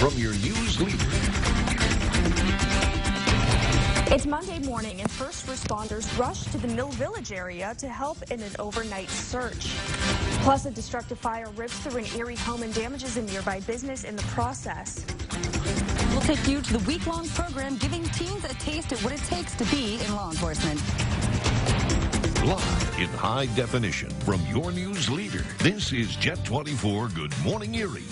from your news leader. It's Monday morning, and first responders rushed to the Mill Village area to help in an overnight search. Plus, a destructive fire rips through an Erie home and damages a nearby business in the process. We'll take you to the week-long program giving teens a taste of what it takes to be in law enforcement. Live in high definition from your news leader, this is Jet 24 Good Morning Erie.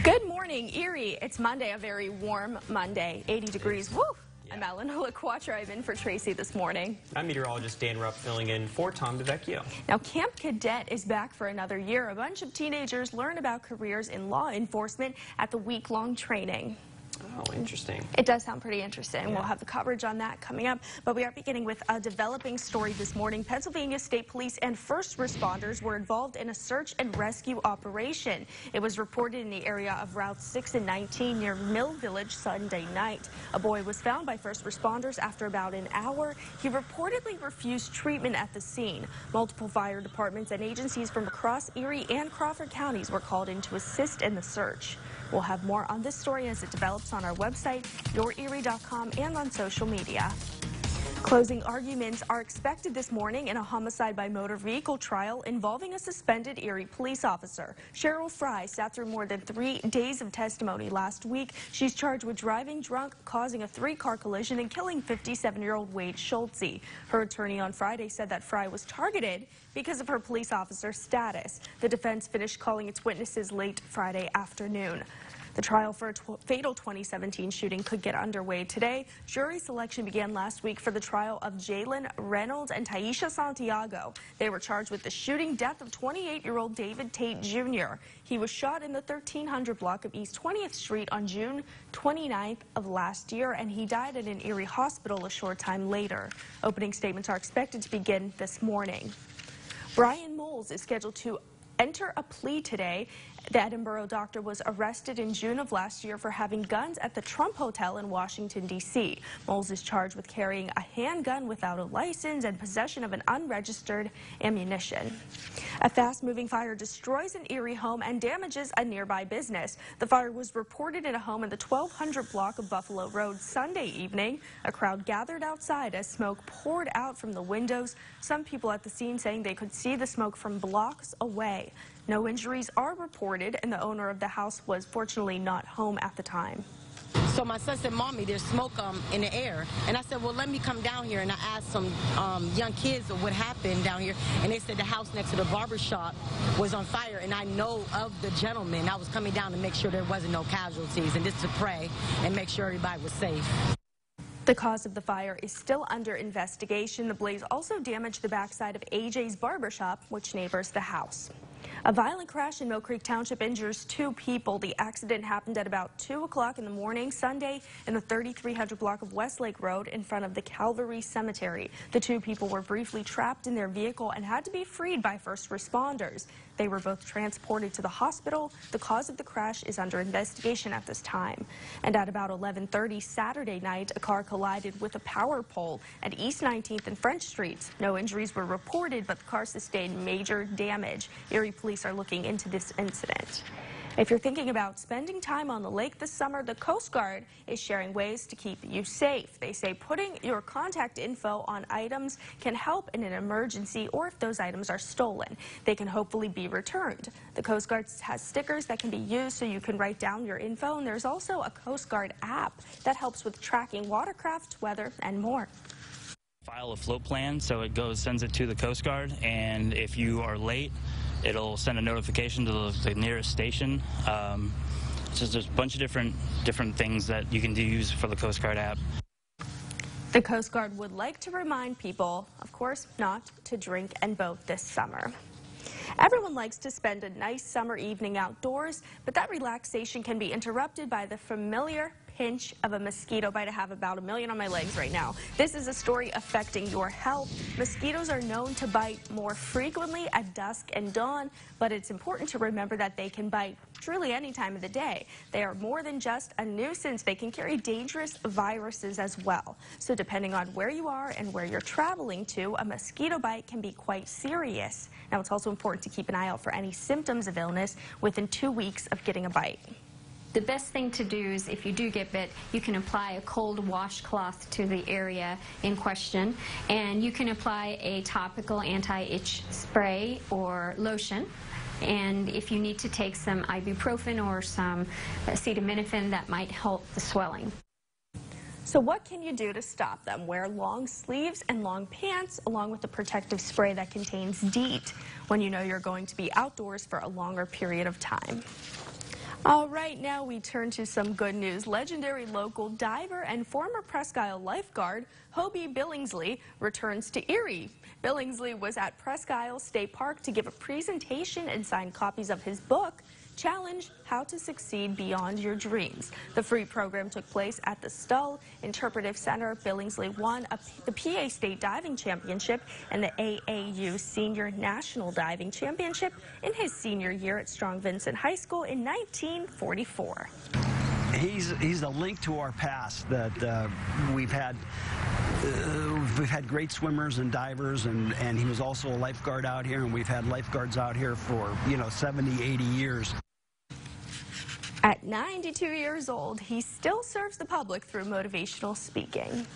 Good morning, Erie. It's Monday, a very warm Monday, 80 degrees. Woo! I'm Eleanor LaQuatra. I'm in for Tracy this morning. I'm meteorologist Dan Rupp filling in for Tom DeVecchio. Now, Camp Cadet is back for another year. A bunch of teenagers learn about careers in law enforcement at the week-long training. Oh, interesting. It does sound pretty interesting. Yeah. We'll have the coverage on that coming up. But we are beginning with a developing story this morning. Pennsylvania State Police and first responders were involved in a search and rescue operation. It was reported in the area of Routes 6 and 19 near Mill Village Sunday night. A boy was found by first responders after about an hour. He reportedly refused treatment at the scene. Multiple fire departments and agencies from across Erie and Crawford counties were called in to assist in the search. We'll have more on this story as it develops on our website, yourerie.com, and on social media. Closing arguments are expected this morning in a homicide by motor vehicle trial involving a suspended Erie police officer. Cheryl Fry sat through more than 3 days of testimony last week. She's charged with driving drunk, causing a 3-car collision, and killing 57-year-old Wade Schultze. Her attorney on Friday said that Fry was targeted because of her police officer status. The defense finished calling its witnesses late Friday afternoon. The trial for a fatal 2017 shooting could get underway today. Jury selection began last week for the trial of Jalen Reynolds and Taisha Santiago. They were charged with the shooting death of 28-year-old David Tate Jr. He was shot in the 1300 block of East 20th Street on June 29th of last year, and he died at an Erie hospital a short time later. Opening statements are expected to begin this morning. Brian Moles is scheduled to enter a plea today. The Edinburgh doctor was arrested in June of last year for having guns at the Trump Hotel in Washington, D.C. Moles is charged with carrying a handgun without a license and possession of an unregistered ammunition. A fast-moving fire destroys an Erie home and damages a nearby business. The fire was reported in a home in the 1200 block of Buffalo Road Sunday evening. A crowd gathered outside as smoke poured out from the windows. Some people at the scene saying they could see the smoke from blocks away. No injuries are reported, and the owner of the house was fortunately not home at the time. So my son said, "Mommy, there's smoke in the air." And I said, well, let me come down here. And I asked some young kids what happened down here. And they said the house next to the barber shop was on fire. And I know of the gentleman. I was coming down to make sure there wasn't no casualties and just to pray and make sure everybody was safe. The cause of the fire is still under investigation. The blaze also damaged the backside of AJ's barbershop, which neighbors the house. A violent crash in Mill Creek Township injures 2 people. The accident happened at about 2 o'clock in the morning Sunday in the 3300 block of Westlake Road in front of the Calvary Cemetery. The 2 people were briefly trapped in their vehicle and had to be freed by first responders. They were both transported to the hospital. The cause of the crash is under investigation at this time. And at about 11:30 Saturday night, a car collided with a power pole at East 19th and French Streets. No injuries were reported, but the car sustained major damage. Erie police are looking into this incident. If you're thinking about spending time on the lake this summer, the Coast Guard is sharing ways to keep you safe. They say putting your contact info on items can help in an emergency or if those items are stolen. They can hopefully be returned. The Coast Guard has stickers that can be used so you can write down your info, and there's also a Coast Guard app that helps with tracking watercraft, weather, and more. File a float plan, so it sends it to the Coast Guard, and if you are late, it'll send a notification to the nearest station. So there's a bunch of different things that you can use for the Coast Guard app. The Coast Guard would like to remind people, of course, not to drink and boat this summer. Everyone likes to spend a nice summer evening outdoors, but that relaxation can be interrupted by the familiar pinch of a mosquito bite. I have about 1 million on my legs right now. This is a story affecting your health. Mosquitoes are known to bite more frequently at dusk and dawn, but it's important to remember that they can bite truly any time of the day. They are more than just a nuisance. They can carry dangerous viruses as well. So depending on where you are and where you're traveling to, a mosquito bite can be quite serious. Now, it's also important to keep an eye out for any symptoms of illness within 2 weeks of getting a bite. The best thing to do is if you do get bit, you can apply a cold washcloth to the area in question, and you can apply a topical anti-itch spray or lotion. And if you need to take some ibuprofen or some acetaminophen, that might help the swelling. So what can you do to stop them? Wear long sleeves and long pants along with the protective spray that contains DEET when you know you're going to be outdoors for a longer period of time. All right, now we turn to some good news. Legendary local diver and former Presque Isle lifeguard Hobie Billingsley returns to Erie. Billingsley was at Presque Isle State Park to give a presentation and sign copies of his book, Challenge How to Succeed Beyond Your Dreams. The free program took place at the Stull Interpretive Center. Billingsley won the PA State Diving Championship and the AAU Senior National Diving Championship in his senior year at Strong Vincent High School in 1944. He's a link to our past that we've had great swimmers and divers, and he was also a lifeguard out here, and we've had lifeguards out here for 70, 80 years. At 92 years old, he still serves the public through motivational speaking.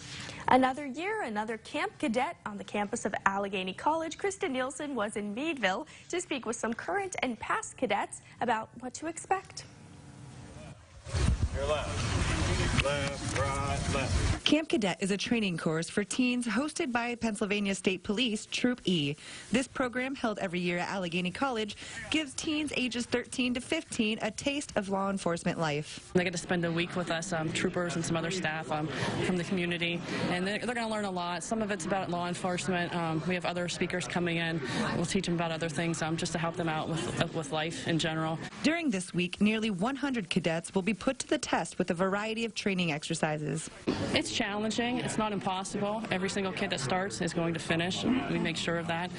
Another year, another camp cadet on the campus of Allegheny College. Krista Nielsen was in Meadville to speak with some current and past cadets about what to expect. Your left, right, left. Camp Cadet is a training course for teens hosted by Pennsylvania State Police Troop E. This program, held every year at Allegheny College, gives teens ages 13 to 15 a taste of law enforcement life. They get to spend a week with us, troopers and some other staff from the community, and they're going to learn a lot. Some of it's about law enforcement. We have other speakers coming in. We'll teach them about other things just to help them out with life in general. During this week, nearly 100 cadets will be put to the test with a variety of training exercises. It's challenging. It's not impossible. Every single kid that starts is going to finish. We make sure of that.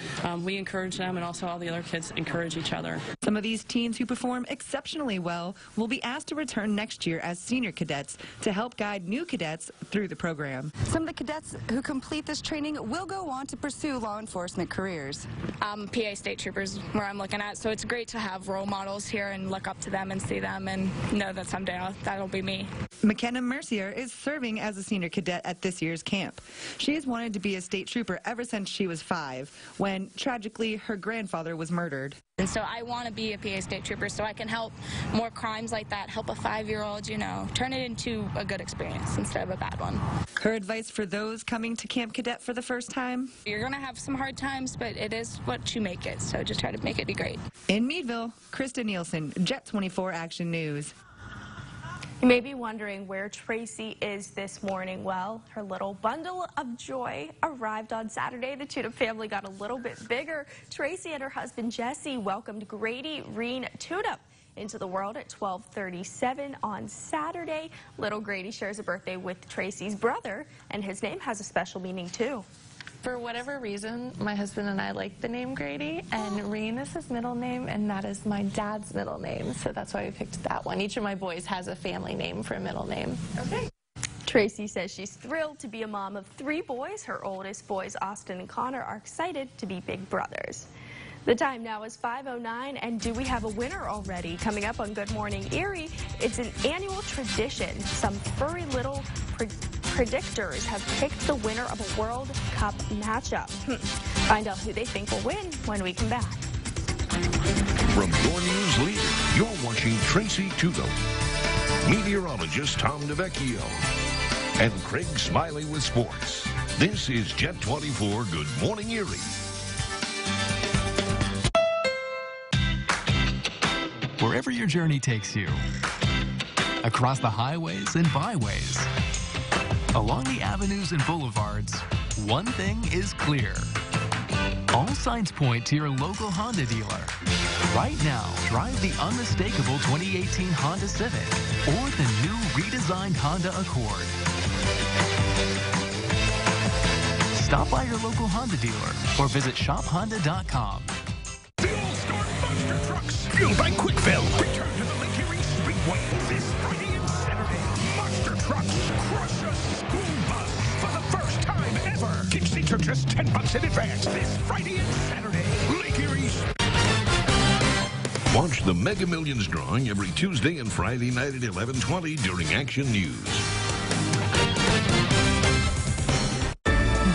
We encourage them, and also all the other kids encourage each other. Some of these teens who perform exceptionally well will be asked to return next year as senior cadets to help guide new cadets through the program. Some of the cadets who complete this training will go on to pursue law enforcement careers. PA State Troopers where I'm looking at, so it's great to have role models here and look up to them and see them and know that someday that'll be me. McKenna Mercier is serving as a senior cadet at this year's camp. She has wanted to be a state trooper ever since she was 5, when, tragically, her grandfather was murdered. And so I want to be a PA State Trooper so I can help more crimes like that, help a 5-year-old, turn it into a good experience instead of a bad one. Her advice for those coming to Camp Cadet for the first time? You're going to have some hard times, but it is what you make it, so just try to make it be great. In Meadville, Krista Nielsen, Jet 24 Action News. You may be wondering where Tracy is this morning. Well, her little bundle of joy arrived on Saturday. The Tuda family got a little bit bigger. Tracy and her husband Jesse welcomed Grady Reen Tuda into the world at 12:37 on Saturday. Little Grady shares a birthday with Tracy's brother, and his name has a special meaning too. For whatever reason, my husband and I like the name Grady, and Reen is his middle name, and that is my dad's middle name, so that's why we picked that one. Each of my boys has a family name for a middle name. Okay. Tracy says she's thrilled to be a mom of 3 boys. Her oldest boys, Austin and Connor, are excited to be big brothers. The time now is 5:09, and do we have a winner already? Coming up on Good Morning Erie, it's an annual tradition. Some furry little predictors have picked the winner of a World Cup matchup. Find out who they think will win when we come back. From your news leader, you're watching Tracy Tudo, meteorologist Tom DeVecchio, and Craig Smiley with sports. This is Jet 24 Good Morning Erie. Wherever your journey takes you, across the highways and byways, along the avenues and boulevards, one thing is clear. All signs point to your local Honda dealer. Right now, drive the unmistakable 2018 Honda Civic or the new redesigned Honda Accord. Stop by your local Honda dealer or visit shophonda.com. Fueled by Quick Fill. Return to the Lake Erie Speedway this Friday and Saturday. Monster trucks crush a school bus for the first time ever. Kick seats are just $10 in advance this Friday and Saturday. Lake Erie. Watch the Mega Millions drawing every Tuesday and Friday night at 11:20 during Action News.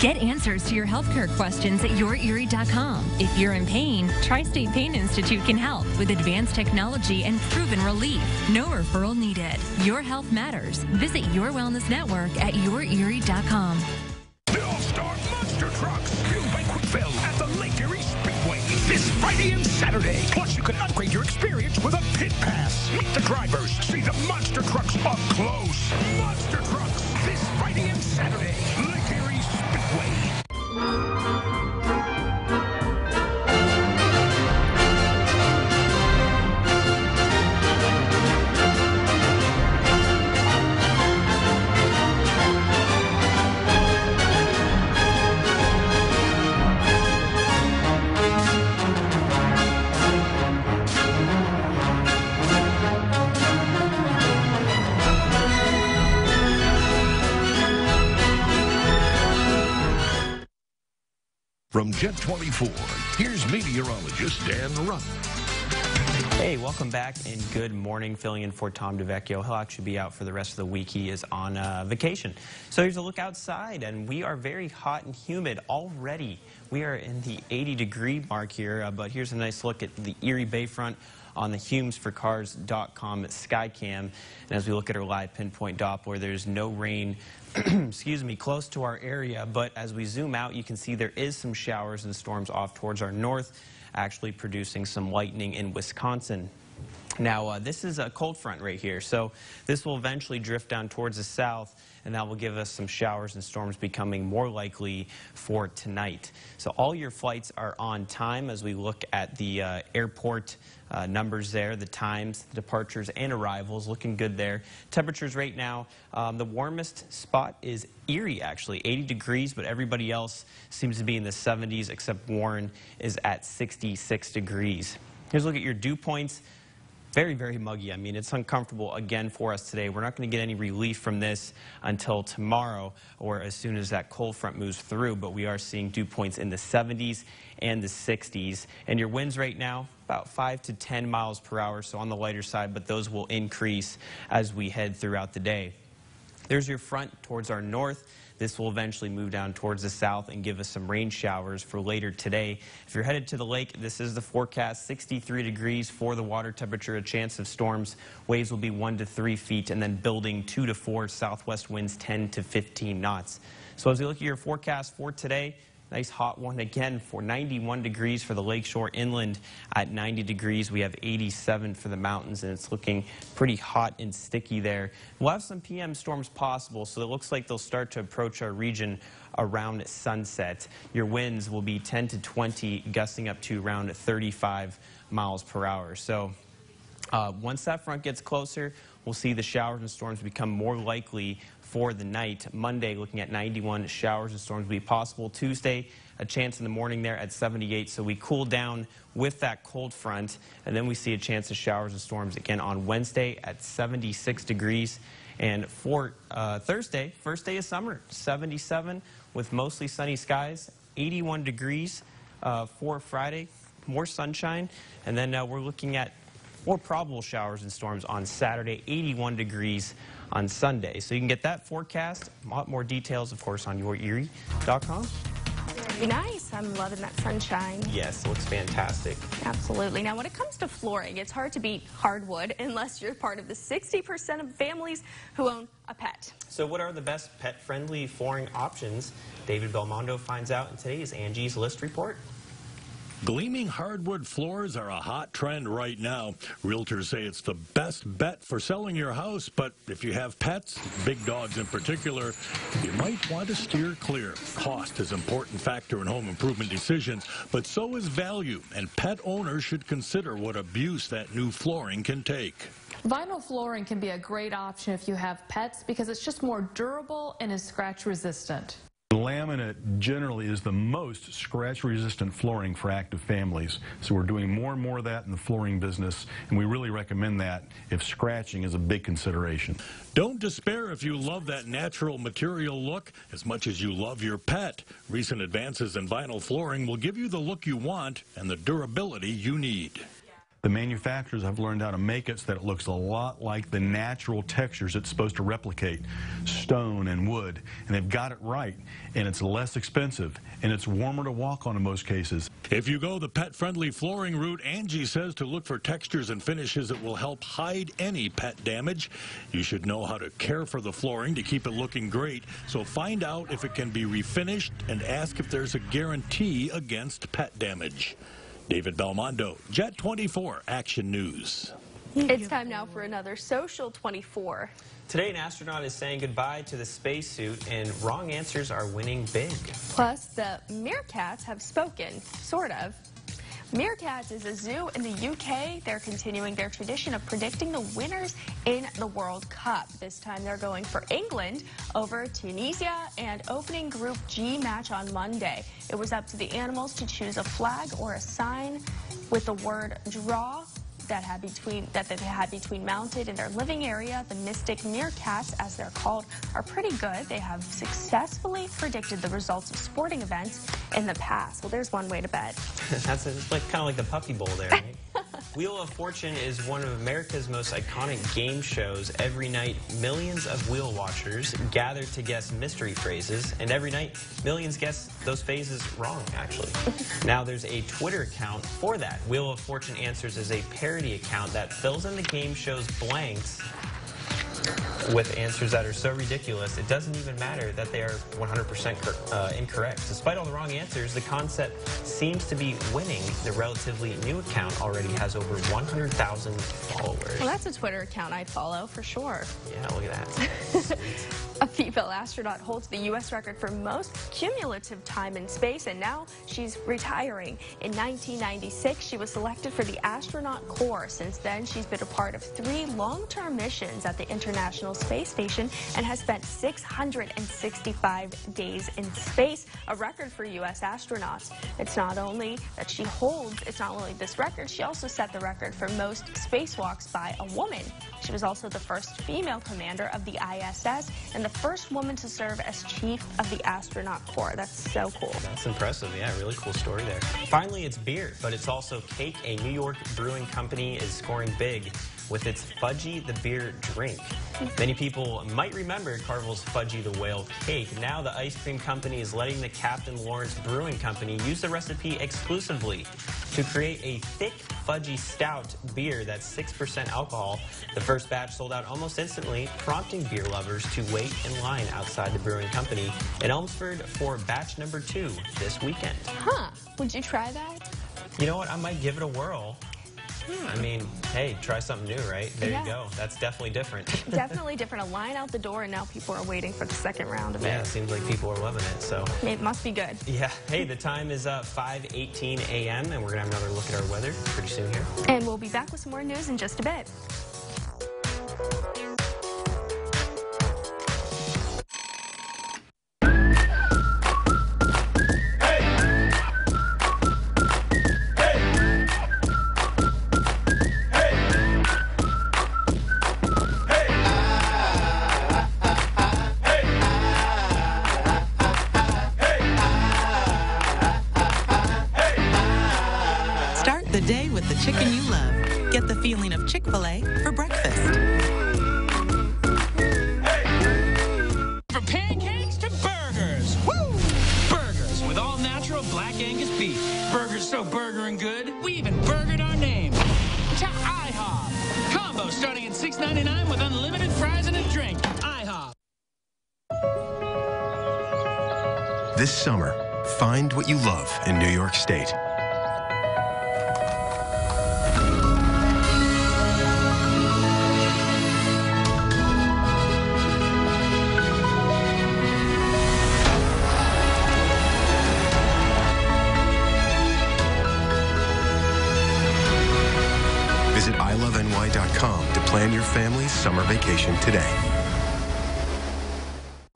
Get answers to your healthcare questions at yourerie.com. If you're in pain, Tri-State Pain Institute can help with advanced technology and proven relief. No referral needed. Your health matters. Visit Your Wellness Network at yourerie.com. The All-Star Monster Trucks, fueled by Quickfill at the Lake Erie Speedway this Friday and Saturday. Plus, you can upgrade your experience with a pit pass. Meet the drivers, see the monster trucks up close. Monster Trucks this Friday and Saturday, Lake Erie Speedway. From Jet 24, here's meteorologist Dan Rupp. Hey, welcome back and good morning. Filling in for Tom DeVecchio. He'll actually be out for the rest of the week. He is on vacation. So here's a look outside, and we are very hot and humid already. We are in the 80-degree mark here, but here's a nice look at the Erie Bayfront on the humesforcars.com Skycam. And as we look at our live pinpoint Doppler, there's no rain excuse me, close to our area, but as we zoom out, you can see there is some showers and storms off towards our north, actually producing some lightning in Wisconsin. Now, this is a cold front right here, so this will eventually drift down towards the south, and that will give us some showers and storms becoming more likely for tonight. So all your flights are on time as we look at the airport numbers there, the times, the departures, and arrivals, looking good there. Temperatures right now, the warmest spot is Erie, actually, 80 degrees, but everybody else seems to be in the 70s, except Warren is at 66 degrees. Here's a look at your dew points. Very, very muggy. I mean, it's uncomfortable again for us today. We're not going to get any relief from this until tomorrow or as soon as that cold front moves through, but we are seeing dew points in the 70s and the 60s. And your winds right now, about 5 to 10 miles per hour, so on the lighter side, but those will increase as we head throughout the day. There's your front towards our north. This will eventually move down towards the south and give us some rain showers for later today. If you're headed to the lake, this is the forecast, 63 degrees for the water temperature, a chance of storms. Waves will be 1 to 3 feet, and then building 2 to 4, southwest winds 10 to 15 knots. So as we look at your forecast for today, nice hot one again for 91 degrees for the lakeshore inland. At 90 degrees, we have 87 for the mountains, and it's looking pretty hot and sticky there. We'll have some PM storms possible, so it looks like they'll start to approach our region around sunset. Your winds will be 10 to 20, gusting up to around 35 miles per hour. So once that front gets closer, we'll see the showers and storms become more likely for the night. Monday, looking at 91, showers and storms will be possible. Tuesday, a chance in the morning there at 78, so we cool down with that cold front, and then we see a chance of showers and storms again on Wednesday at 76 degrees. And for Thursday, first day of summer, 77 with mostly sunny skies, 81 degrees for Friday, more sunshine, and then we're looking at more probable showers and storms on Saturday, 81 degrees on Sunday. So you can get that forecast, a lot more details, of course, on yourerie.com. Very nice. I'm loving that sunshine. Yes, it looks fantastic. Absolutely. Now, when it comes to flooring, it's hard to beat hardwood unless you're part of the 60% of families who own a pet. So what are the best pet-friendly flooring options? David Belmondo finds out in today's Angie's List report. Gleaming hardwood floors are a hot trend right now. Realtors say it's the best bet for selling your house, but if you have pets, big dogs in particular, you might want to steer clear. Cost is an important factor in home improvement decisions, but so is value, and pet owners should consider what abuse that new flooring can take. Vinyl flooring can be a great option if you have pets because it's just more durable and is scratch resistant. Laminate generally is the most scratch-resistant flooring for active families. So we're doing more and more of that in the flooring business, and we really recommend that if scratching is a big consideration. Don't despair if you love that natural material look as much as you love your pet. Recent advances in vinyl flooring will give you the look you want and the durability you need. The manufacturers have learned how to make it so that it looks a lot like the natural textures it's supposed to replicate, stone and wood, and they've got it right, and it's less expensive, and it's warmer to walk on in most cases. If you go the pet-friendly flooring route, Angie says to look for textures and finishes that will help hide any pet damage. You should know how to care for the flooring to keep it looking great, so find out if it can be refinished and ask if there's a guarantee against pet damage. David Belmondo, Jet 24 Action News. It's time now for another Social 24. Today, an astronaut is saying goodbye to the spacesuit, and wrong answers are winning big. Plus, the meerkats have spoken, sort of. Meerkats is a zoo in the UK. They're continuing their tradition of predicting the winners in the World Cup. This time they're going for England over Tunisia and opening Group G match on Monday. It was up to the animals to choose a flag or a sign with the word draw that they had between mounted in their living area. The mystic meerkats, as they're called, are pretty good. They have successfully predicted the results of sporting events in the past. Well, there's one way to bet. That's kind of like the Puppy Bowl there, right? Wheel of Fortune is one of America's most iconic game shows. Every night, millions of wheel watchers gather to guess mystery phrases, and every night, millions guess those phrases wrong, actually. Now, there's a Twitter account for that. Wheel of Fortune Answers is a parody account that fills in the game show's blanks with answers that are so ridiculous, it doesn't even matter that they are 100% incorrect. Despite all the wrong answers, the concept seems to be winning. The relatively new account already has over 100,000 followers. Well, that's a Twitter account I'd follow for sure. Yeah, look at that. A female astronaut holds the U.S. record for most cumulative time in space, and now she's retiring. In 1996, she was selected for the astronaut corps. Since then, she's been a part of 3 long-term missions at the International Space Station and has spent 665 days in space, a record for U.S. astronauts. It's not only this record, she also set the record for most spacewalks by a woman. She was also the first female commander of the ISS and the first woman to serve as chief of the astronaut corps. That's so cool. That's impressive. Yeah, really cool story there. Finally, it's beer, but it's also cake. A New York brewing company is scoring big with its Fudgy the Beer drink. Many people might remember Carvel's Fudgy the Whale cake. Now the ice cream company is letting the Captain Lawrence Brewing Company use the recipe exclusively to create a thick fudgy stout beer that's 6% alcohol. The first batch sold out almost instantly, prompting beer lovers to wait in line outside the brewing company in Elmsford for batch number 2 this weekend. Huh. Would you try that? You know what? I might give it a whirl. I mean, hey, try something new, right? There you go. That's definitely different. Definitely different. A line out the door, and now people are waiting for the second round of it. Yeah, it seems like people are loving it, so. It must be good. Yeah. Hey, the time is 5:18 a.m., and we're going to have another look at our weather pretty soon here. And we'll be back with some more news in just a bit. The day with the chicken you love. Get the feeling of Chick-fil-A for breakfast. From pancakes to burgers. Woo! Burgers with all natural black Angus beef. Burgers so burgerin' good, we even burgered our name. To IHOP. Combo starting at $6.99 with unlimited fries and a drink. IHOP. This summer, find what you love in New York State. Visit iloveny.com to plan your family's summer vacation today.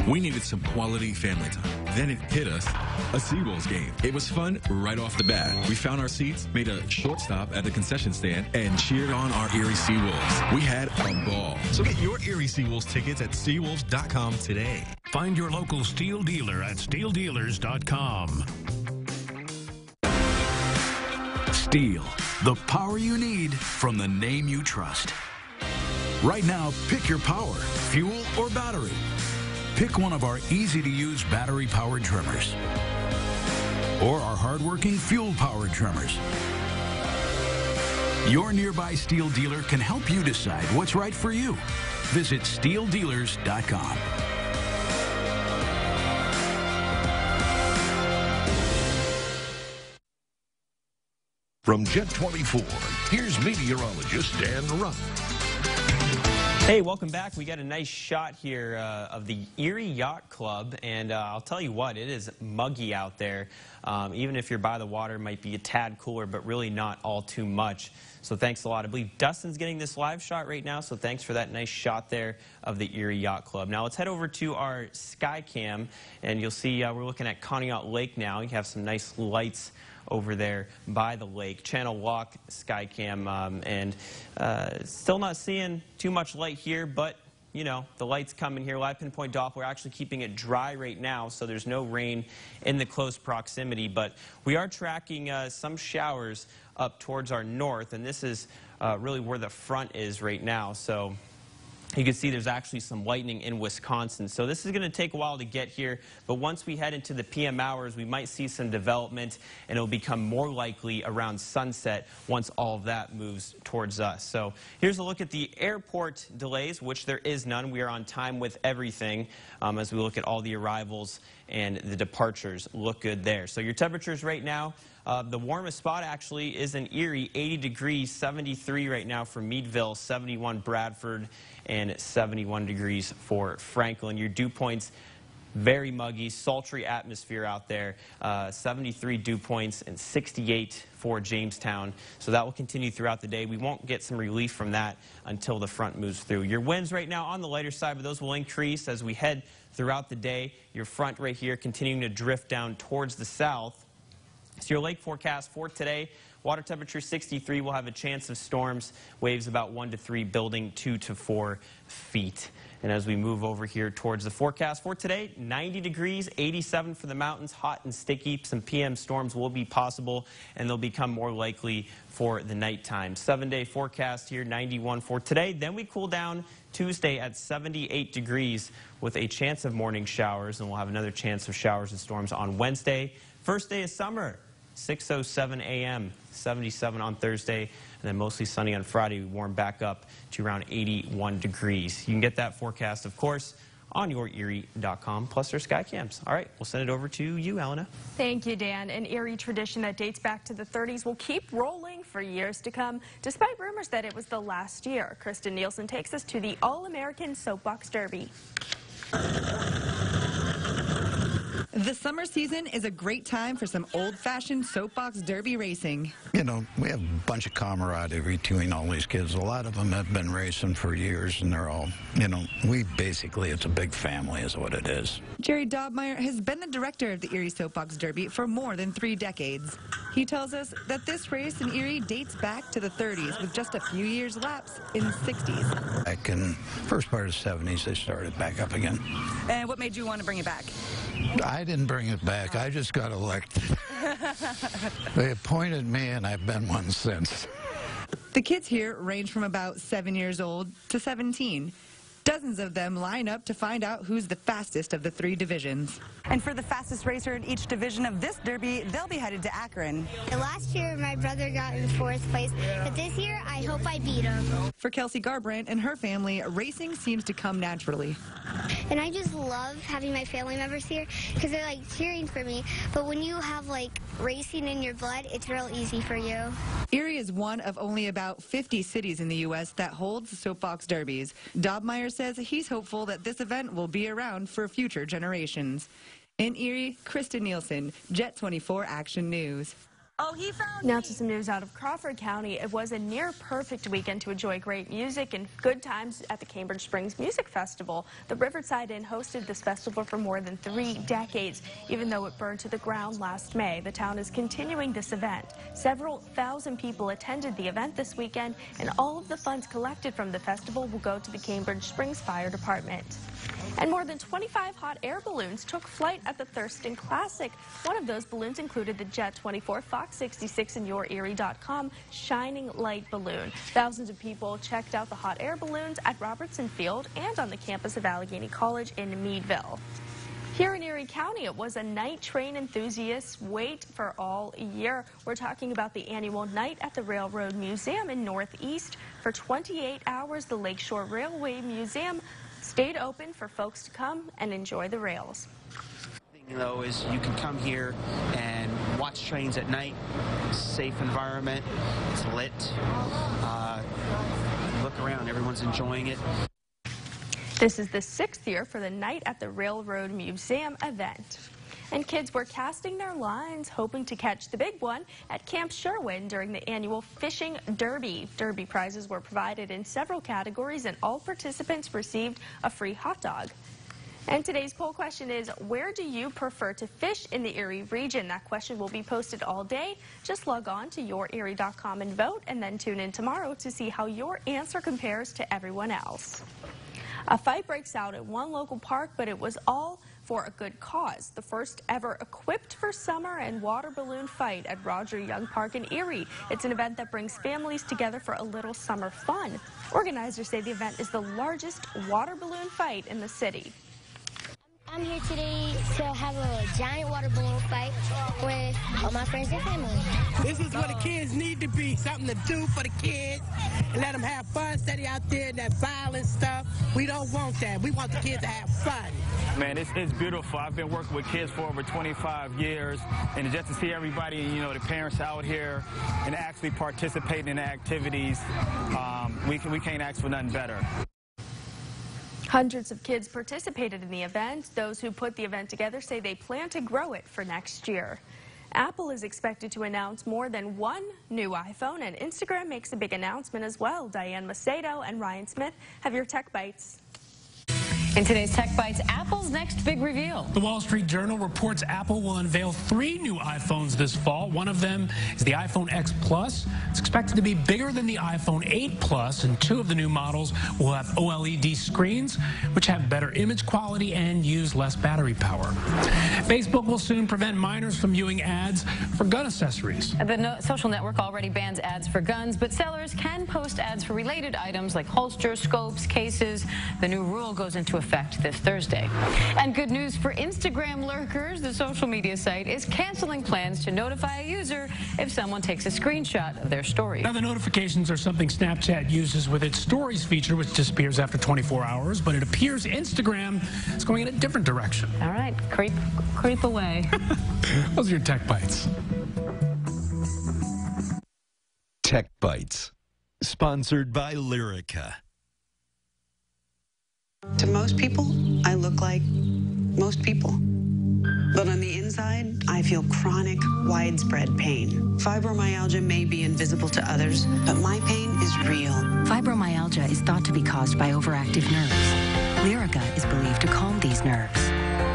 We needed some quality family time. Then it hit us, a Seawolves game. It was fun right off the bat. We found our seats, made a short stop at the concession stand, and cheered on our Erie Seawolves. We had a ball. So get your Erie Seawolves tickets at seawolves.com today. Find your local Steel dealer at steeldealers.com. Steel, the power you need from the name you trust. Right now, pick your power, fuel or battery. Pick one of our easy-to-use battery-powered trimmers or our hard-working fuel-powered trimmers. Your nearby Steel dealer can help you decide what's right for you. Visit SteelDealers.com. From Jet 24, here's meteorologist Dan Rupp. Hey, welcome back. We got a nice shot here of the Erie Yacht Club, and I'll tell you what, it is muggy out there. Even if you're by the water, it might be a tad cooler, but really not all too much. So thanks a lot. I believe Dustin's getting this live shot right now, so thanks for that nice shot there of the Erie Yacht Club. Now let's head over to our sky cam, and you'll see we're looking at Conneaut Lake now. You have some nice lights over there by the lake. Channel Walk Skycam, and still not seeing too much light here, but you know, the light's coming here. Live pinpoint Doppler actually keeping it dry right now, so there's no rain in the close proximity, but we are tracking some showers up towards our north, and this is really where the front is right now. So you can see there's actually some lightning in Wisconsin. So this is going to take a while to get here, but once we head into the PM hours, we might see some development, and it'll become more likely around sunset once all of that moves towards us. So here's a look at the airport delays, which there is none. We are on time with everything as we look at all the arrivals and the departures. Look good there. So your temperatures right now, the warmest spot actually is in Erie, 80 degrees, 73 right now for Meadville, 71 Bradford, and 71 degrees for Franklin. Your dew points, very muggy, sultry atmosphere out there, 73 dew points and 68 for Jamestown. So that will continue throughout the day. We won't get some relief from that until the front moves through. Your winds right now on the lighter side, but those will increase as we head throughout the day. Your front right here continuing to drift down towards the south. So your lake forecast for today, water temperature 63, we'll have a chance of storms, waves about 1 to 3, building 2 to 4 feet. And as we move over here towards the forecast for today, 90 degrees, 87 for the mountains, hot and sticky. Some PM storms will be possible, and they'll become more likely for the nighttime. 7-day forecast here, 91 for today. Then we cool down Tuesday at 78 degrees with a chance of morning showers, and we'll have another chance of showers and storms on Wednesday. First day of summer, 6:07 a.m., 77 on Thursday, and then mostly sunny on Friday. We warm back up to around 81 degrees. You can get that forecast, of course, on yourerie.com, plus their sky cams. All right, we'll send it over to you, Elena. Thank you, Dan. An Erie tradition that dates back to the 30s will keep rolling for years to come, despite rumors that it was the last year. Kristen Nielsen takes us to the All-American Soapbox Derby. The summer season is a great time for some old-fashioned soapbox derby racing. You know, we have a bunch of camaraderie between all these kids. A lot of them have been racing for years, and they're all, you know, it's a big family is what it is. Jerry Dobmeyer has been the director of the Erie Soapbox Derby for more than 3 decades. He tells us that this race in Erie dates back to the 30s with just a few years lapse in the 60s. Back in first part of the 70s, they started back up again. And what made you want to bring it back? I didn't bring it back. I just got elected. They appointed me, and I've been one since. The kids here range from about 7 years old to 17. Dozens of them line up to find out who's the fastest of the 3 divisions. And for the fastest racer in each division of this derby, they'll be headed to Akron. Last year, my brother got in 4th place, but this year, I hope I beat him. For Kelsey Garbrandt and her family, racing seems to come naturally. And I just love having my family members here because they're like cheering for me. But when you have like racing in your blood, it's real easy for you. Erie is one of only about 50 cities in the U.S. that holds soapbox derbies. Dobmeyer says he's hopeful that this event will be around for future generations. In Erie, Kristen Nielsen, Jet 24 Action News. Oh, he found Now to some news out of Crawford County. It was a near-perfect weekend to enjoy great music and good times at the Cambridge Springs Music Festival. The Riverside Inn hosted this festival for more than 3 decades. Even though it burned to the ground last May, the town is continuing this event. Several thousand people attended the event this weekend, and all of the funds collected from the festival will go to the Cambridge Springs Fire Department. And more than 25 hot air balloons took flight at the Thurston Classic. One of those balloons included the Jet 24 Fox Block 66 and YourErie.com Shining Light Balloon. Thousands of people checked out the hot air balloons at Robertson Field and on the campus of Allegheny College in Meadville. Here in Erie County, it was a night train enthusiasts wait for all year. We're talking about the annual Night at the Railroad Museum in Northeast. For 28 hours, the Lakeshore Railway Museum stayed open for folks to come and enjoy the rails. Though is you can come here and watch trains at night. Safe environment. It's lit. Look around. Everyone's enjoying it. This is the 6th year for the Night at the Railroad Museum event. And kids were casting their lines, hoping to catch the big one at Camp Sherwin during the annual Fishing Derby. Derby prizes were provided in several categories, and all participants received a free hot dog. And today's poll question is, where do you prefer to fish in the Erie region? That question will be posted all day. Just log on to YourErie.com and vote, and then tune in tomorrow to see how your answer compares to everyone else. A fight breaks out at one local park, but it was all for a good cause. The first ever Equipped for Summer and water balloon fight at Roger Young Park in Erie. It's an event that brings families together for a little summer fun. Organizers say the event is the largest water balloon fight in the city. I'm here today to have a giant water balloon fight with all my friends and family. This is what the kids need to be, something to do for the kids and let them have fun, study out there, that violent stuff. We don't want that. We want the kids to have fun. Man, it's beautiful. I've been working with kids for over 25 years, and just to see everybody, you know, the parents out here and actually participating in the activities, we can't ask for nothing better. Hundreds of kids participated in the event. Those who put the event together say they plan to grow it for next year. Apple is expected to announce more than one new iPhone, and Instagram makes a big announcement as well. Diane Macedo and Ryan Smith have your Tech Bites. In today's Tech Bites, Apple's next big reveal. The Wall Street Journal reports Apple will unveil 3 new iPhones this fall. One of them is the iPhone X Plus. It's expected to be bigger than the iPhone 8 Plus, and 2 of the new models will have OLED screens, which have better image quality and use less battery power. Facebook will soon prevent minors from viewing ads for gun accessories. The social network already bans ads for guns, but sellers can post ads for related items like holsters, scopes, cases. The new rule goes into effect this Thursday. And good news for Instagram lurkers. The social media site is canceling plans to notify a user if someone takes a screenshot of their story. Now, the notifications are something Snapchat uses with its Stories feature, which disappears after 24 hours, but it appears Instagram is going in a different direction. All right, creep away. Those are your Tech Bites. Tech Bites, sponsored by Lyrica. To most people, I look like most people. But on the inside, I feel chronic, widespread pain. Fibromyalgia may be invisible to others, but my pain is real. Fibromyalgia is thought to be caused by overactive nerves. Lyrica is believed to calm these nerves.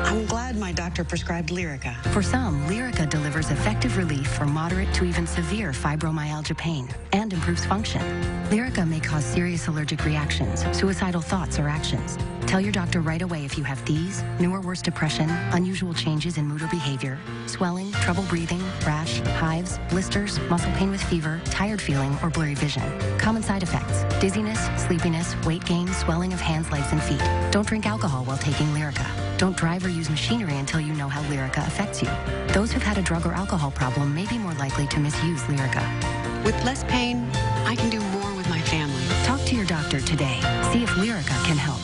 I'm glad my doctor prescribed Lyrica. For some, Lyrica delivers effective relief for moderate to even severe fibromyalgia pain and improves function. Lyrica may cause serious allergic reactions, suicidal thoughts, or actions. Tell your doctor right away if you have these: new or worse depression, unusual changes in mood or behavior, swelling, trouble breathing, rash, hives, blisters, muscle pain with fever, tired feeling, or blurry vision. Common side effects: dizziness, sleepiness, weight gain, swelling of hands, legs, and feet. Don't drink alcohol while taking Lyrica. Don't drive or use machinery until you know how Lyrica affects you. Those who've had a drug or alcohol problem may be more likely to misuse Lyrica. With less pain, I can do more with my family. Talk to your doctor today. See if Lyrica can help.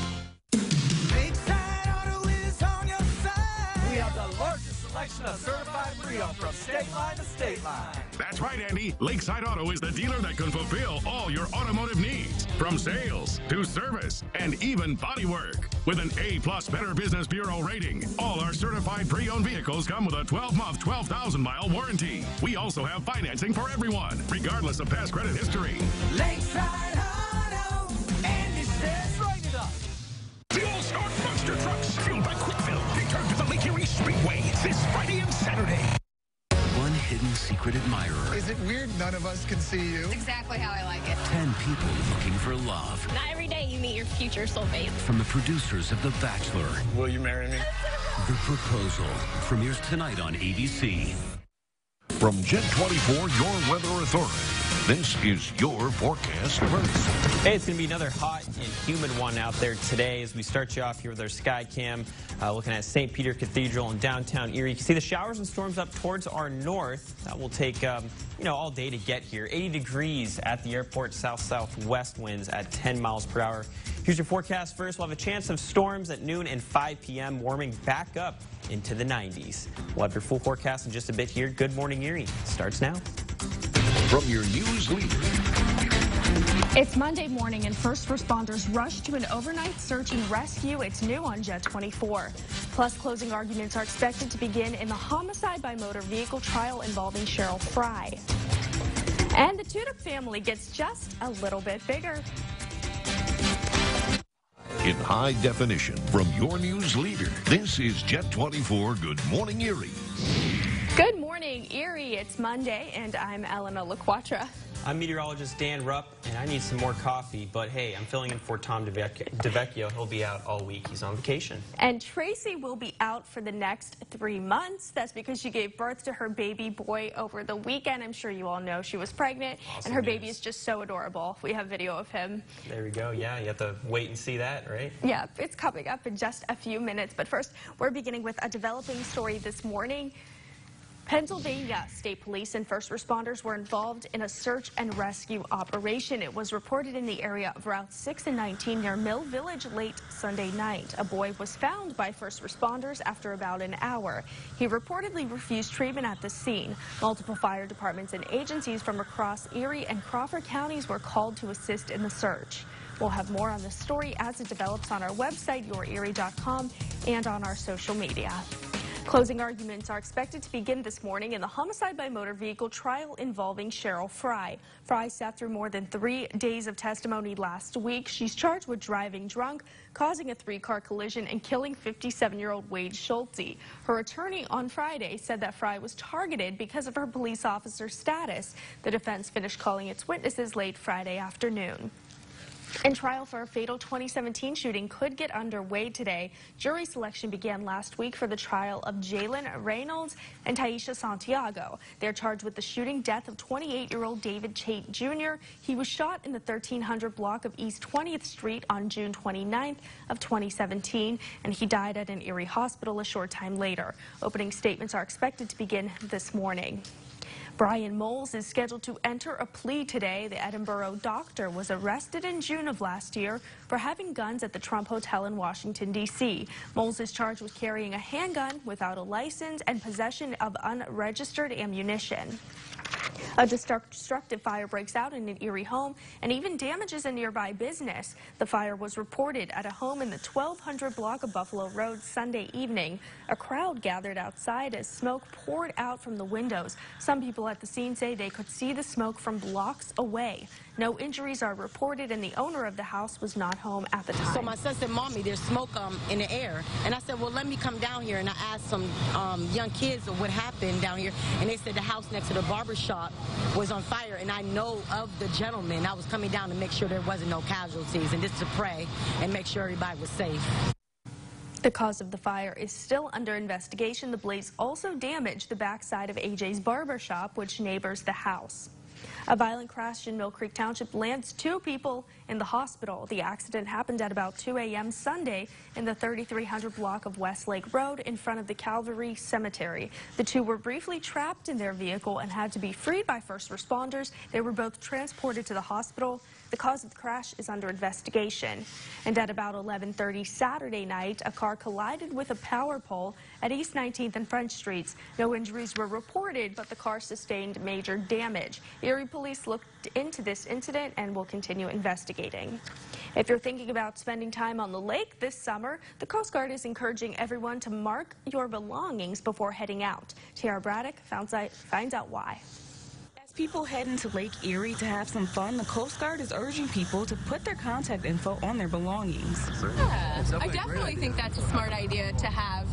We have the largest selection of certified pre-owned from state line to state line. That's right, Andy. Lakeside Auto is the dealer that can fulfill all your automotive needs, from sales to service and even bodywork. With an A+ Better Business Bureau rating, all our certified pre-owned vehicles come with a 12-month, 12,000-mile warranty. We also have financing for everyone, regardless of past credit history. Lakeside Auto, Andy says right it up. The All-Star Monster Trucks, fueled by Quickfill, return to the Lake Erie Speedway this Friday and Saturday. One hidden secret admirer. Is it weird none of us can see you? That's exactly how I like it. 10 people looking for love. Not every day you meet your future soulmate. From the producers of The Bachelor. Will you marry me? The Proposal premieres tonight on ABC. From Jet 24, your weather authority, this is your forecast first. Hey, it's going to be another hot and humid one out there today as we start you off here with our sky cam looking at St. Peter Cathedral in downtown Erie. You can see the showers and storms up towards our north. That will take, all day to get here. 80 degrees at the airport, south-southwest winds at 10 miles per hour. Here's your forecast first. We'll have a chance of storms at noon and 5 p.m., warming back up into the 90s. We'll have your full forecast in just a bit here. Good Morning Erie starts now. From your news leader. It's Monday morning and first responders rushed to an overnight search and rescue. It's new on Jet 24. Plus, closing arguments are expected to begin in the homicide by motor vehicle trial involving Cheryl Fry. And the Tudyk family gets just a little bit bigger. In high definition, from your news leader, this is Jet 24 Good Morning Erie. Good morning, Erie. It's Monday, and I'm Elena LaQuatra. I'm meteorologist Dan Rupp, and I need some more coffee. But hey, I'm filling in for Tom DeVecchio. He'll be out all week. He's on vacation. And Tracy will be out for the next 3 months. That's because she gave birth to her baby boy over the weekend. I'm sure you all know she was pregnant, and her baby is just so adorable. We have video of him. There we go. Yeah, you have to wait and see that, right? Yeah, it's coming up in just a few minutes. But first, we're beginning with a developing story this morning. Pennsylvania State Police and first responders were involved in a search and rescue operation. It was reported in the area of Routes 6 and 19 near Mill Village late Sunday night. A boy was found by first responders after about an hour. He reportedly refused treatment at the scene. Multiple fire departments and agencies from across Erie and Crawford counties were called to assist in the search. We'll have more on this story as it develops on our website, yourerie.com, and on our social media. Closing arguments are expected to begin this morning in the homicide by motor vehicle trial involving Cheryl Fry. Fry sat through more than 3 days of testimony last week. She's charged with driving drunk, causing a 3-car collision, and killing 57-year-old Wade Schulte. Her attorney on Friday said that Fry was targeted because of her police officer status. The defense finished calling its witnesses late Friday afternoon. And trial for a fatal 2017 shooting could get underway today. Jury selection began last week for the trial of Jalen Reynolds and Taisha Santiago. They're charged with the shooting death of 28-year-old David Chait Jr. He was shot in the 1300 block of East 20th Street on June 29th of 2017, and he died at an Erie hospital a short time later. Opening statements are expected to begin this morning. Brian Moles is scheduled to enter a plea today. The Edinburgh doctor was arrested in June of last year for having guns at the Trump Hotel in Washington, D.C. Moles is charged with carrying a handgun without a license and possession of unregistered ammunition. A destructive fire breaks out in an Erie home and even damages a nearby business. The fire was reported at a home in the 1200 block of Buffalo Road Sunday evening. A crowd gathered outside as smoke poured out from the windows. Some people at the scene say they could see the smoke from blocks away. No injuries are reported, and the owner of the house was not home at the time. So my son said, "Mommy, there's smoke in the air." And I said, well, let me come down here. And I asked some young kids what happened down here. And they said the house next to the barber shop was on fire. And I know of the gentleman. I was coming down to make sure there wasn't no casualties and just to pray and make sure everybody was safe. The cause of the fire is still under investigation. The blaze also damaged the backside of AJ's barber shop, which neighbors the house. A violent crash in Mill Creek Township lands 2 people in the hospital. The accident happened at about 2 a.m. Sunday in the 3300 block of Westlake Road in front of the Calvary Cemetery. The 2 were briefly trapped in their vehicle and had to be freed by first responders. They were both transported to the hospital. The cause of the crash is under investigation. And at about 11:30 Saturday night, a car collided with a power pole at East 19th and French Streets. No injuries were reported, but the car sustained major damage. Erie police looked into this incident and will continue investigating. If you're thinking about spending time on the lake this summer, the Coast Guard is encouraging everyone to mark your belongings before heading out. Tara Braddock finds out why. People head into Lake Erie to have some fun. The Coast Guard is urging people to put their contact info on their belongings. Yeah, I definitely think that's a smart idea to have,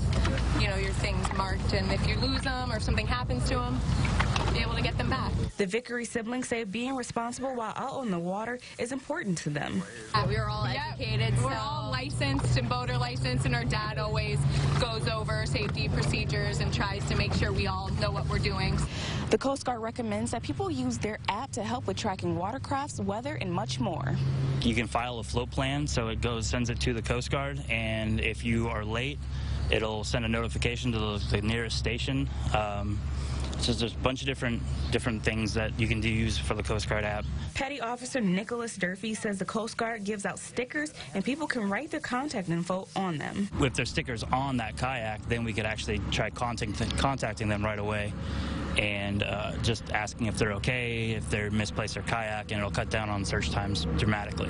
your things marked. And if you lose them or something happens to them, be able to get them back. The Vickery siblings say being responsible while out on the water is important to them. We are all educated. We're all licensed and boater licensed, and our dad always goes over safety procedures and tries to make sure we all know what we're doing. The Coast Guard recommends that people use their app to help with tracking watercrafts, weather, and much more. You can file a float plan, so it sends it to the Coast Guard, and if you are late, it'll send a notification to the nearest station. So there's a bunch of different things that you can use for the Coast Guard app. Petty Officer Nicholas Durfee says the Coast Guard gives out stickers and people can write their contact info on them. If there's stickers on that kayak, then we could actually try contacting them right away and just asking if they're okay, if they're misplaced their kayak, and it'll cut down on search times dramatically.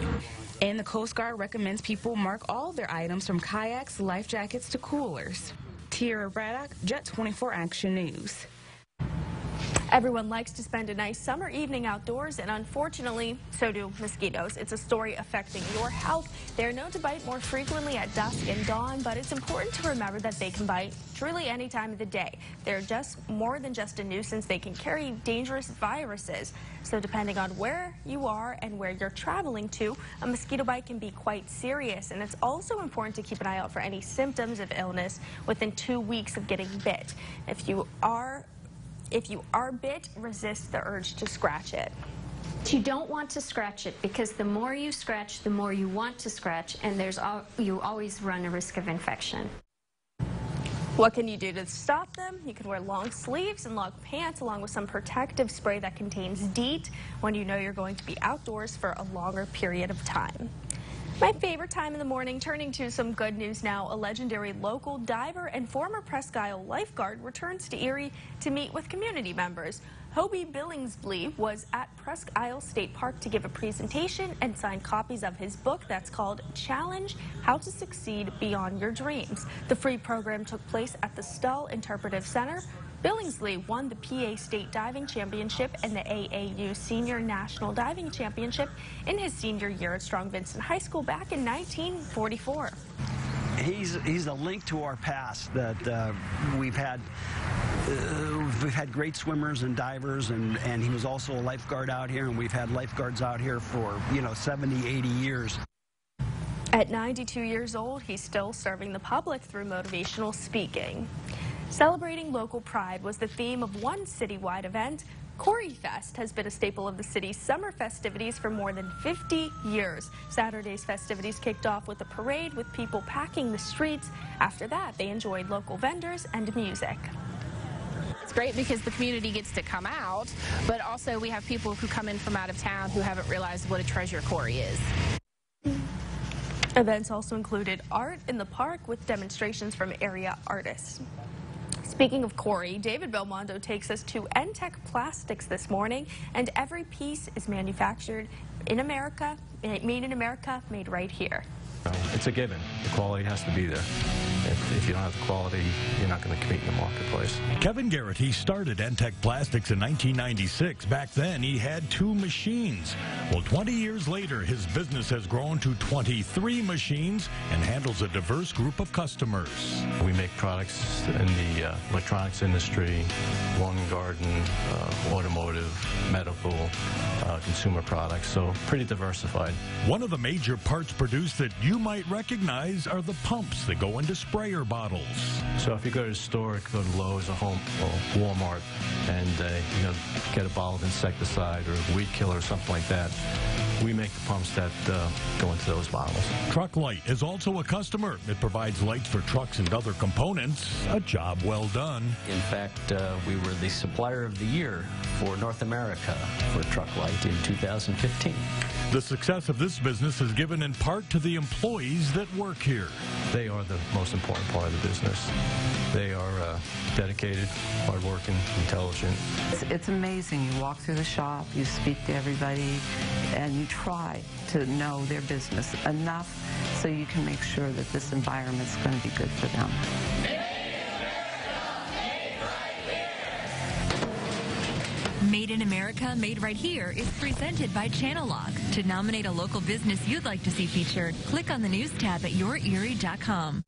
And the Coast Guard recommends people mark all their items from kayaks, life jackets to coolers. Tiara Braddock, Jet 24 Action News. Everyone likes to spend a nice summer evening outdoors, and unfortunately, so do mosquitoes. It's a story affecting your health. They're known to bite more frequently at dusk and dawn, but it's important to remember that they can bite truly any time of the day. They're just more than just a nuisance. They can carry dangerous viruses. So depending on where you are and where you're traveling to, a mosquito bite can be quite serious. And it's also important to keep an eye out for any symptoms of illness within 2 weeks of getting bit. If you are bit, resist the urge to scratch it. You don't want to scratch it because the more you scratch, the more you want to scratch, and you always run a risk of infection. What can you do to stop them? You can wear long sleeves and long pants along with some protective spray that contains DEET when you know you're going to be outdoors for a longer period of time. My favorite time in the morning, turning to some good news now. A legendary local diver and former Presque Isle lifeguard returns to Erie to meet with community members. Hobie Billingsley was at Presque Isle State Park to give a presentation and sign copies of his book that's called Challenge: How to Succeed Beyond Your Dreams. The free program took place at the Stull Interpretive Center. Billingsley won the PA State Diving Championship and the AAU Senior National Diving Championship in his senior year at Strong Vincent High School back in 1944. He's a link to our past that we've had great swimmers and divers, and he was also a lifeguard out here, and we've had lifeguards out here for 70, 80 years. At 92 years old, he's still serving the public through motivational speaking. Celebrating local pride was the theme of one citywide event. Corey Fest has been a staple of the city's summer festivities for more than 50 years. Saturday's festivities kicked off with a parade with people packing the streets. After that, they enjoyed local vendors and music. It's great because the community gets to come out, but also we have people who come in from out of town who haven't realized what a treasure Corey is. Events also included art in the park with demonstrations from area artists. Speaking of Corey, David Belmondo takes us to Entech Plastics this morning, and every piece is manufactured in America, made in America, made right here. It's a given. The quality has to be there. If you don't have the quality, you're not going to compete in the marketplace. Kevin Garrity started Entech Plastics in 1996. Back then, he had 2 machines. Well, 20 years later, his business has grown to 23 machines and handles a diverse group of customers. We make products in the electronics industry, lawn and garden, automotive, medical, consumer products, so pretty diversified. One of the major parts produced that you might recognize are the pumps that go into sprayer bottles. So if you go to the store, go to Lowe's or Home or Walmart, and get a bottle of insecticide or weed killer or something like that, we make the pumps that go into those bottles. Truck Light is also a customer. It provides lights for trucks and other components. A job well done. In fact, we were the Supplier of the Year for North America for Truck Light in 2015. The success of this business is given in part to the employees that work here. They are the most important part of the business. They are dedicated, hardworking, intelligent. It's amazing. You walk through the shop, you speak to everybody, and you try to know their business enough so you can make sure that this environment's going to be good for them. Made in America, Made Right Here is presented by Channellock. To nominate a local business you'd like to see featured, click on the news tab at yourerie.com.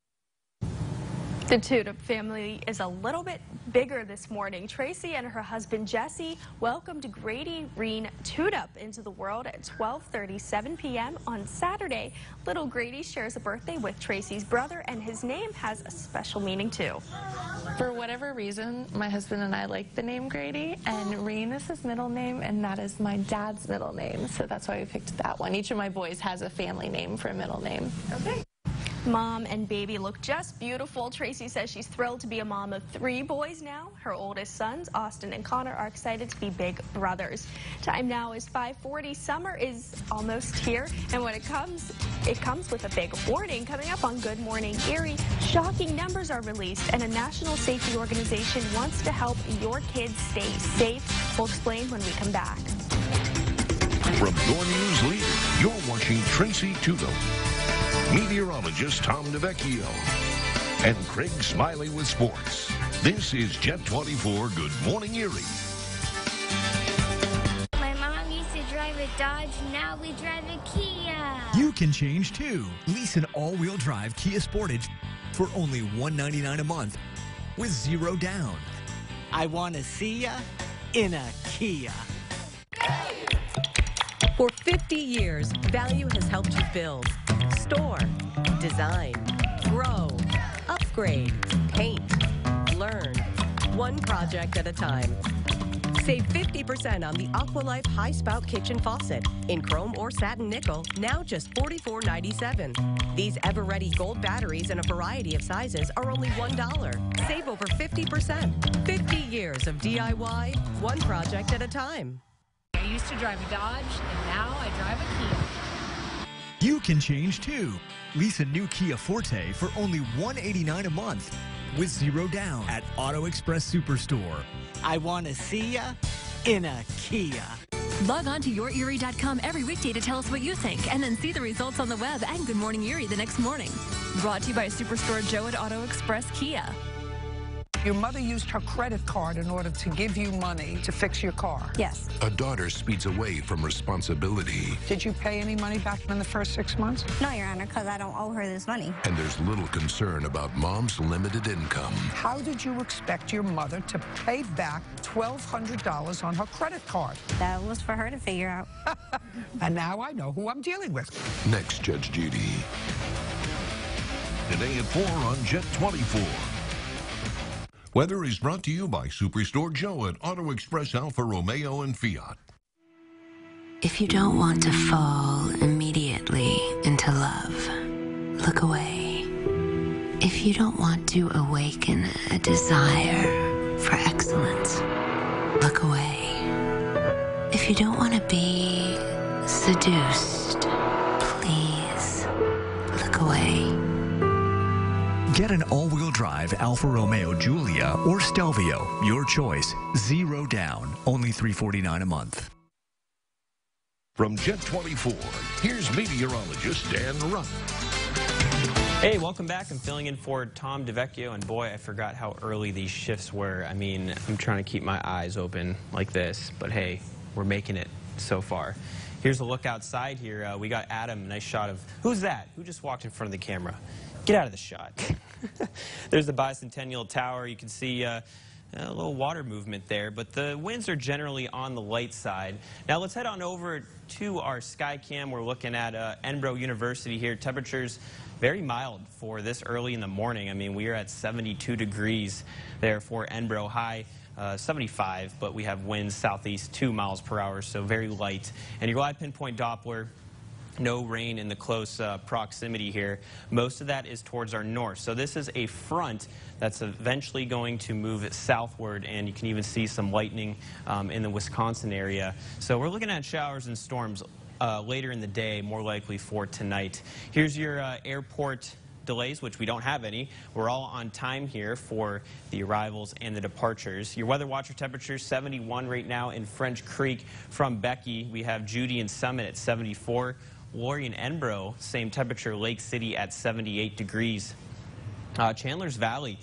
The Tudup family is a little bit bigger this morning. Tracy and her husband Jesse welcomed Grady Reen Tudup into the world at 12:37 p.m. on Saturday. Little Grady shares a birthday with Tracy's brother, and his name has a special meaning too. For whatever reason, my husband and I like the name Grady, and Reen is his middle name, and that is my dad's middle name, so that's why we picked that one. Each of my boys has a family name for a middle name. Okay. Mom and baby look just beautiful. Tracy says she's thrilled to be a mom of 3 boys now. Her oldest sons, Austin and Connor, are excited to be big brothers. Time now is 5:40. Summer is almost here, and when it comes with a big warning. Coming up on Good Morning Erie, shocking numbers are released, and a national safety organization wants to help your kids stay safe. We'll explain when we come back. From your news leader, you're watching Tracy Tudo. Meteorologist Tom DeVecchio and Craig Smiley with sports. This is Jet 24 Good Morning Erie. My mom used to drive a Dodge, now we drive a Kia. You can change too. Lease an all-wheel drive Kia Sportage for only $199 a month with 0 down. I want to see ya in a Kia. For 50 years, Value has helped you build, store, design, grow, upgrade, paint, learn, one project at a time. Save 50% on the Aqualife High Spout Kitchen Faucet in chrome or satin nickel, now just $44.97. These ever-ready gold batteries in a variety of sizes are only $1. Save over 50%. 50 years of DIY, one project at a time. I used to drive a Dodge, and now I drive a Kia. You can change too. Lease a new Kia Forte for only $189 a month with 0 down at Auto Express Superstore. I want to see ya in a Kia. Log on to yourerie.com every weekday to tell us what you think, and then see the results on the web and Good Morning Erie the next morning. Brought to you by Superstore Joe at Auto Express Kia. Your mother used her credit card in order to give you money to fix your car. Yes. A daughter speeds away from responsibility. Did you pay any money back in the first 6 months? No, Your Honor, because I don't owe her this money. And there's little concern about mom's limited income. How did you expect your mother to pay back $1,200 on her credit card? That was for her to figure out. And now I know who I'm dealing with. Next, Judge Judy. Today at 4 on Jet 24. Weather is brought to you by Superstore Joe at Auto Express Alfa Romeo and Fiat. If you don't want to fall immediately into love, look away. If you don't want to awaken a desire for excellence, look away. If you don't want to be seduced, please look away. Get an all-wheel drive Alfa Romeo Giulia or Stelvio, your choice. 0 down, only $349 a month. From Jet 24, here's meteorologist Dan Rupp. Hey, welcome back. I'm filling in for Tom DeVecchio, and boy, I forgot how early these shifts were. I mean, I'm trying to keep my eyes open like this, but hey, we're making it so far. Here's a look outside here. We got Adam, nice shot of, who's that? Who just walked in front of the camera? Get out of the shot. There's the Bicentennial Tower. You can see a little water movement there, but the winds are generally on the light side. Now let's head on over to our sky cam. We're looking at Edinboro University here. Temperatures very mild for this early in the morning. I mean, we are at 72 degrees there for Edinboro, high 75, but we have winds southeast 2 miles per hour, so very light. And your live pinpoint Doppler, no rain in the close proximity here. Most of that is towards our north. So this is a front that's eventually going to move southward, and you can even see some lightning in the Wisconsin area. So we're looking at showers and storms later in the day, more likely for tonight. Here's your airport delays, which we don't have any. We're all on time here for the arrivals and the departures. Your weather watcher temperatures 71 right now in French Creek. From Becky, we have Judy and Summit at 74. Laurie and Edinboro, same temperature. Lake City at 78 degrees. Chandler's Valley,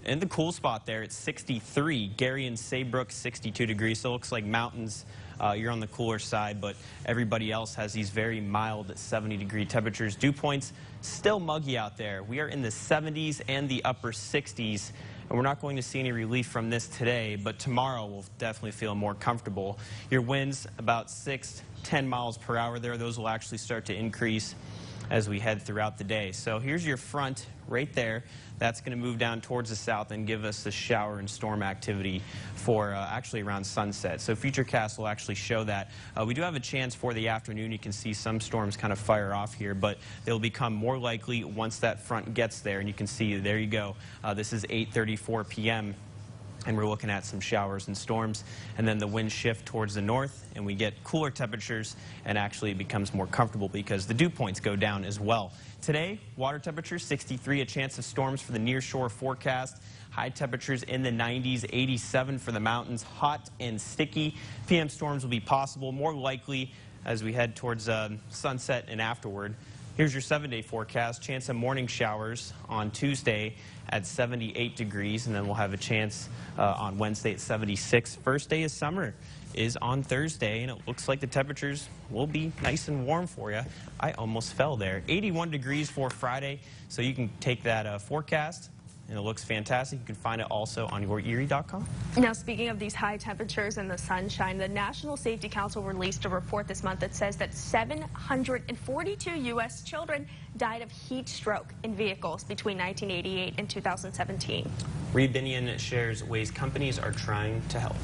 in the cool spot there, it's 63. Gary and Saybrook, 62 degrees. So it looks like mountains you're on the cooler side, but everybody else has these very mild 70-degree temperatures. Dew points still muggy out there. We are in the 70s and the upper 60s. And we're not going to see any relief from this today, but tomorrow we'll definitely feel more comfortable. Your winds about 6 to 10 miles per hour there. Those will actually start to increase as we head throughout the day. So here's your front right there. That's going to move down towards the south and give us the shower and storm activity for actually around sunset. So Futurecast will actually show that. We do have a chance for the afternoon. You can see some storms kind of fire off here, but they'll become more likely once that front gets there. And you can see, there you go. This is 8:34 p.m. and we're looking at some showers and storms, and then the winds shift towards the north and we get cooler temperatures, and actually it becomes more comfortable because the dew points go down as well. Today, water temperature 63, a chance of storms for the near shore forecast. High temperatures in the 90s, 87 for the mountains, hot and sticky. PM storms will be possible, more likely as we head towards sunset and afterward. Here's your 7-day forecast. Chance of morning showers on Tuesday at 78 degrees, and then we'll have a chance on Wednesday at 76. First day of summer is on Thursday, and it looks like the temperatures will be nice and warm for you. I almost fell there. 81 degrees for Friday, so you can take that forecast, and it looks fantastic. You can find it also on YourErie.com. Now, speaking of these high temperatures and the sunshine, the National Safety Council released a report this month that says that 742 U.S. children died of heat stroke in vehicles between 1988 and 2017. Reed Binion shares ways companies are trying to help.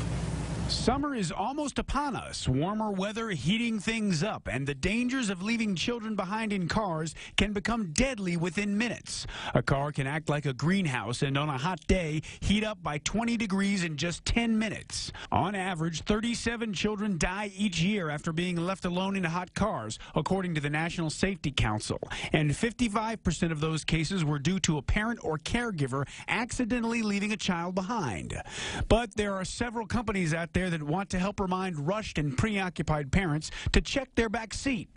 Summer is almost upon us. Warmer weather heating things up, and the dangers of leaving children behind in cars can become deadly within minutes. A car can act like a greenhouse and on a hot day heat up by 20 degrees in just 10 minutes. On average, 37 children die each year after being left alone in hot cars, according to the National Safety Council. And 55% of those cases were due to a parent or caregiver accidentally leaving a child behind. But there are several companies out there that want to help remind rushed and preoccupied parents to check their back seat.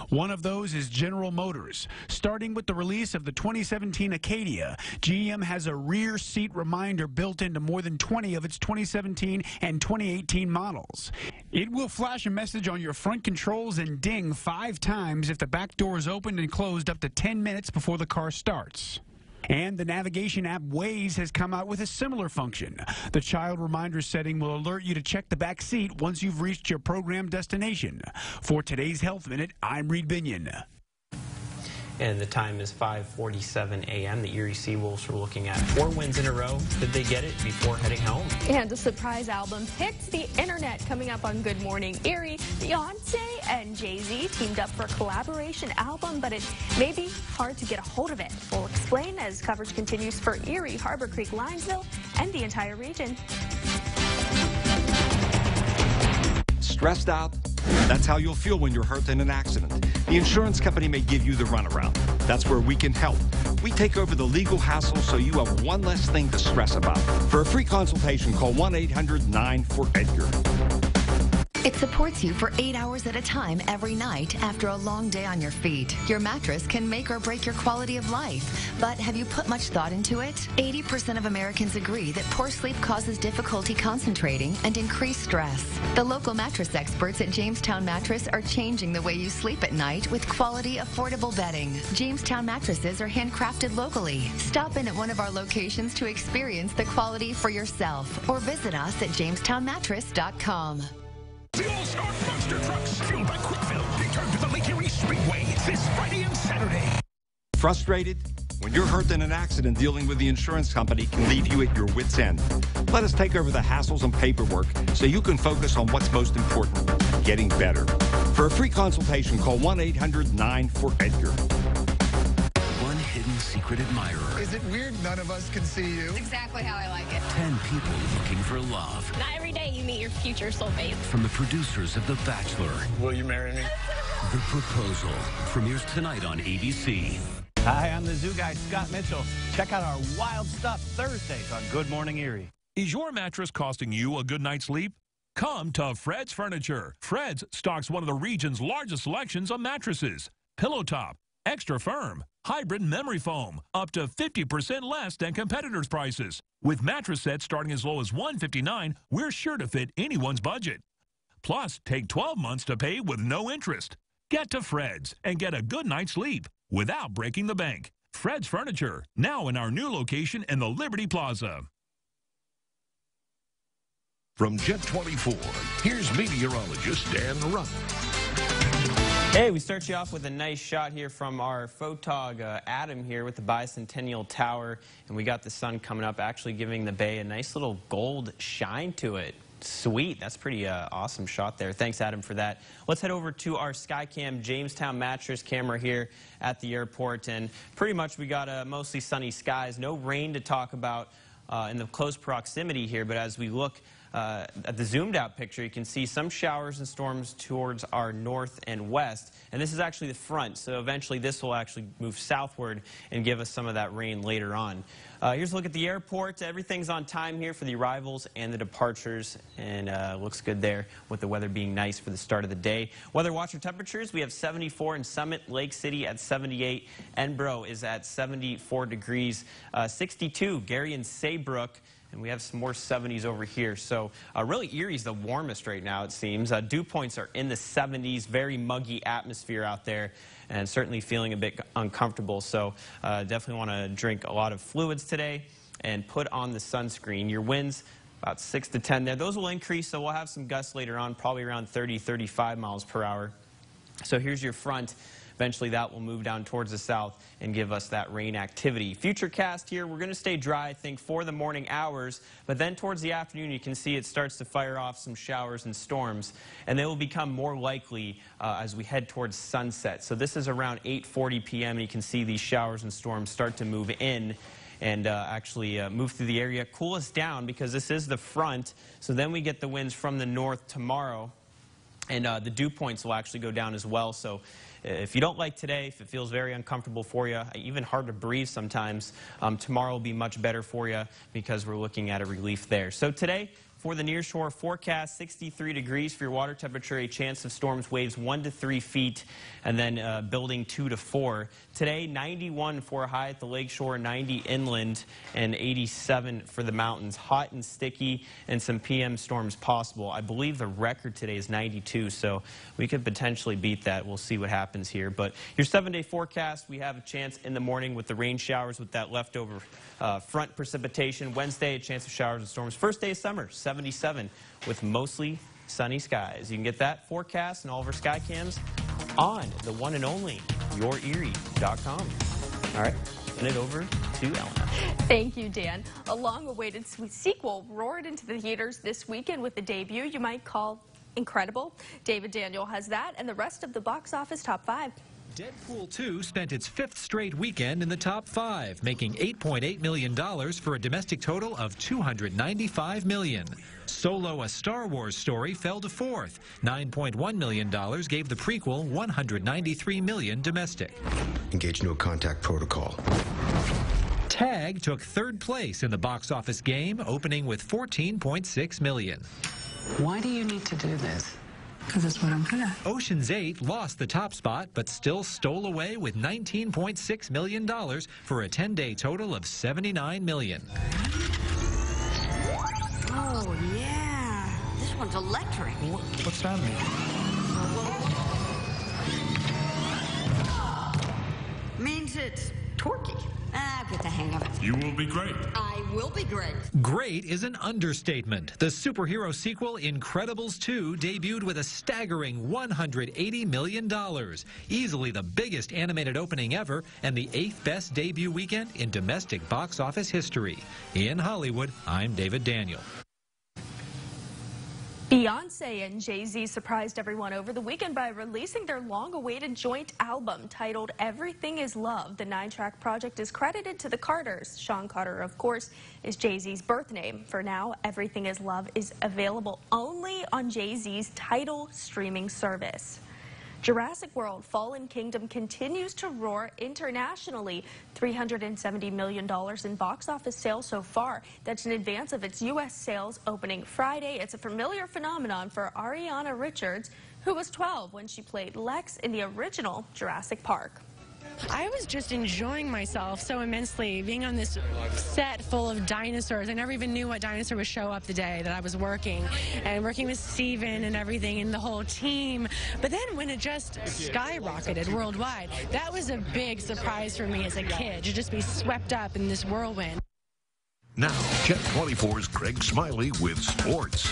One of those is General Motors. Starting with the release of the 2017 Acadia, GM has a rear seat reminder built into more than 20 of its 2017 and 2018 models. It will flash a message on your front controls and ding 5 times if the back door is opened and closed up to 10 minutes before the car starts. And the navigation app Waze has come out with a similar function. The child reminder setting will alert you to check the back seat once you've reached your programmed destination. For today's Health Minute, I'm Reed Binion. And the time is 5:47 a.m. The Erie Seawolves are looking at 4 wins in a row. Did they get it before heading home? And a surprise album hits the internet coming up on Good Morning Erie. Beyonce and Jay-Z teamed up for a collaboration album, but it may be hard to get a hold of it. We'll explain as coverage continues for Erie, Harbor Creek, Linesville, and the entire region. Stressed out? That's how you'll feel when you're hurt in an accident. The insurance company may give you the runaround. That's where we can help. We take over the legal hassle so you have one less thing to stress about. For a free consultation, call 1-800-9-4-EDGAR. It supports you for 8 hours at a time every night after a long day on your feet. Your mattress can make or break your quality of life. But have you put much thought into it? 80% of Americans agree that poor sleep causes difficulty concentrating and increased stress. The local mattress experts at Jamestown Mattress are changing the way you sleep at night with quality, affordable bedding. Jamestown mattresses are handcrafted locally. Stop in at one of our locations to experience the quality for yourself, or visit us at jamestownmattress.com. The All-Star Monster Trucks, fueled by Quickfill, return to the Lake Erie Speedway this Friday and Saturday. Frustrated? When you're hurt in an accident, dealing with the insurance company can leave you at your wit's end. Let us take over the hassles and paperwork so you can focus on what's most important, getting better. For a free consultation, call 1-800-9-4-EDGAR. One hidden secret admirer. Is it weird none of us can see you? That's exactly how I like it. 10 people looking for love. Not every day you meet your future soulmate. From the producers of The Bachelor. Will you marry me? The Proposal premieres tonight on ABC. Hi, I'm the zoo guy, Scott Mitchell. Check out our Wild Stuff Thursdays on Good Morning Erie. Is your mattress costing you a good night's sleep? Come to Fred's Furniture. Fred's stocks one of the region's largest selections of mattresses. Pillow top, extra firm, hybrid memory foam, up to 50% less than competitors' prices. With mattress sets starting as low as $159, we're sure to fit anyone's budget. Plus, take 12 months to pay with no interest. Get to Fred's and get a good night's sleep without breaking the bank. Fred's Furniture, now in our new location in the Liberty Plaza. From Jet 24, here's meteorologist Dan Rupp. Hey, we start you off with a nice shot here from our photog Adam here with the Bicentennial Tower. And we got the sun coming up, actually giving the bay a nice little gold shine to it. Sweet. That's pretty awesome shot there. Thanks, Adam, for that. Let's head over to our Skycam Jamestown mattress camera here at the airport. And pretty much we got mostly sunny skies. No rain to talk about in the close proximity here. But as we look at the zoomed out picture, you can see some showers and storms towards our north and west. And this is actually the front. So eventually this will actually move southward and give us some of that rain later on. Here's a look at the airport. Everything's on time here for the arrivals and the departures, and looks good there with the weather being nice for the start of the day. Weather watcher temperatures, we have 74 in Summit, Lake City at 78. Enbro is at 74 degrees. 62, Gary and Saybrook. And we have some more 70s over here. So really Erie's the warmest right now, it seems. Dew points are in the 70s, very muggy atmosphere out there, and certainly feeling a bit uncomfortable. So definitely want to drink a lot of fluids today and put on the sunscreen. Your winds about 6 to 10 there. Those will increase, so we'll have some gusts later on, probably around 30, 35 miles per hour. So here's your front. Eventually that will move down towards the south and give us that rain activity. Futurecast here, we're going to stay dry, I think, for the morning hours, but then towards the afternoon you can see it starts to fire off some showers and storms, and they will become more likely as we head towards sunset. So this is around 8:40 p.m. and you can see these showers and storms start to move in and actually move through the area, cool us down because this is the front. So then we get the winds from the north tomorrow, and the dew points will actually go down as well. So if you don't like today, if it feels very uncomfortable for you, even hard to breathe sometimes, tomorrow will be much better for you because we're looking at a relief there. So today, for the nearshore forecast, 63 degrees for your water temperature, a chance of storms, waves 1 to 3 feet, and then building 2 to 4. Today, 91 for a high at the lakeshore, 90 inland, and 87 for the mountains. Hot and sticky, and some PM storms possible. I believe the record today is 92, so we could potentially beat that. We'll see what happens here. But your 7-day forecast, we have a chance in the morning with the rain showers with that leftover front precipitation. Wednesday, a chance of showers and storms. First day of summer, 77 with mostly sunny skies. You can get that forecast and all of our sky cams on the one and only YourErie.com. All right, send it over to Elena. Thank you, Dan. A long-awaited sequel roared into the theaters this weekend with the debut you might call incredible. David Daniel has that and the rest of the box office top 5. Deadpool 2 spent its 5th straight weekend in the top 5, making $8.8 million for a domestic total of $295 million. Solo: A Star Wars Story fell to 4th. $9.1 million gave the prequel $193 million domestic. Engage no contact protocol. Tag took 3rd place in the box office game, opening with $14.6 million. Why do you need to do this? Because it's what I'm good at. Ocean's 8 lost the top spot, but still stole away with $19.6 million for a 10-day total of $79 million. Oh, yeah. This one's electric. What's that mean? Means it's torquey. I'll get the hang of it. You will be great. I will be great. Great is an understatement. The superhero sequel Incredibles 2 debuted with a staggering $180 million. Easily the biggest animated opening ever and the 8th best debut weekend in domestic box office history. In Hollywood, I'm David Daniel. Beyonce and Jay-Z surprised everyone over the weekend by releasing their long-awaited joint album titled Everything Is Love. The 9-track project is credited to the Carters. Sean Carter, of course, is Jay-Z's birth name. For now, Everything Is Love is available only on Jay-Z's Tidal streaming service. Jurassic World: Fallen Kingdom continues to roar internationally. $370 million in box office sales so far. That's in advance of its U.S. sales opening Friday. It's a familiar phenomenon for Ariana Richards, who was 12 when she played Lex in the original Jurassic Park. I was just enjoying myself so immensely, being on this set full of dinosaurs. I never even knew what dinosaur would show up the day that I was working, and working with Steven and everything and the whole team. But then when it just skyrocketed worldwide, that was a big surprise for me as a kid, to just be swept up in this whirlwind. Now, Jet 24's Craig Smiley with sports.